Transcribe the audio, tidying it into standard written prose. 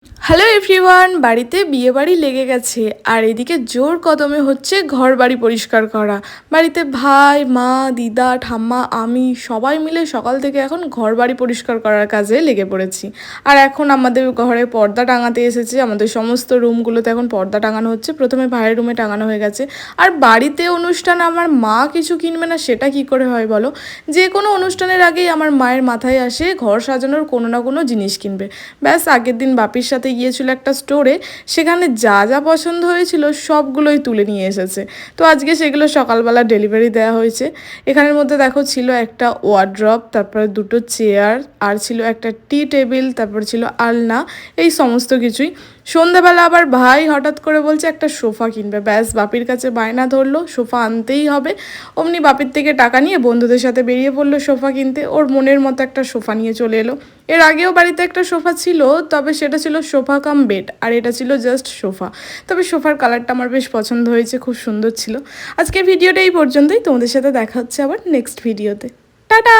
Hello everyone, বাড়িতে বিয়ে বাড়ি লেগে গেছে আর এদিকে জোর কদমে হচ্ছে ঘর বাড়ি পরিষ্কার করা। বাড়িতে ভাই, মা, দিদা, ঠাম্মা, আমি সবাই মিলে সকাল থেকে এখন ঘর বাড়ি পরিষ্কার করার কাজে লেগে পড়েছি। আর এখন আমাদের ঘরে পর্দা টাঙাতে এসেছে, আমাদের সমস্ত রুমগুলোতে এখন পর্দা টাঙানো হচ্ছে। প্রথমে ভাইয়ের রুমে টাঙানো হয়ে গেছে। আর বাড়িতে অনুষ্ঠান আমার মা কিছু কিনবে না সেটা কি করে হয় বলো? যে কোনো অনুষ্ঠানের আগেই আমার মায়ের মাথায় আসে ঘর সাজানোর কোনো না কোনো জিনিস কিনবে। ব্যাস আগের দিন বাপির সাথে গিয়েছিল একটা স্টোরে, সেখানে যা যা পছন্দ হয়েছিল সবগুলোই তুলে নিয়ে এসেছে। তো আজকে সেগুলো সকালবেলা ডেলিভারি দেওয়া হয়েছে। এখানের মধ্যে দেখো ছিল একটা ওয়ার্ড্রপ, তারপরে দুটো চেয়ার, আর ছিল একটা টি টেবিল, তারপর ছিল আলনা, এই সমস্ত কিছুই। সন্ধ্যাবেলা আবার ভাই হঠাৎ করে বলছে একটা সোফা কিনবে। ব্যাস বাপির কাছে বায়না ধরলো সোফা আনতেই হবে। অমনি বাপির থেকে টাকা নিয়ে বন্ধুদের সাথে বেরিয়ে পড়লো সোফা কিনতে। ওর মনের মতো একটা সোফা নিয়ে চলে এলো। এর আগেও বাড়িতে একটা সোফা ছিল, তবে সেটা ছিল সোফা কাম বেড, আর এটা ছিল জাস্ট সোফা। তবে সোফার কালারটা আমার বেশ পছন্দ হয়েছে, খুব সুন্দর ছিল। আজকের ভিডিওটা এই পর্যন্তই, তোমাদের সাথে দেখা হচ্ছে আবার নেক্সট ভিডিওতে। টাটা।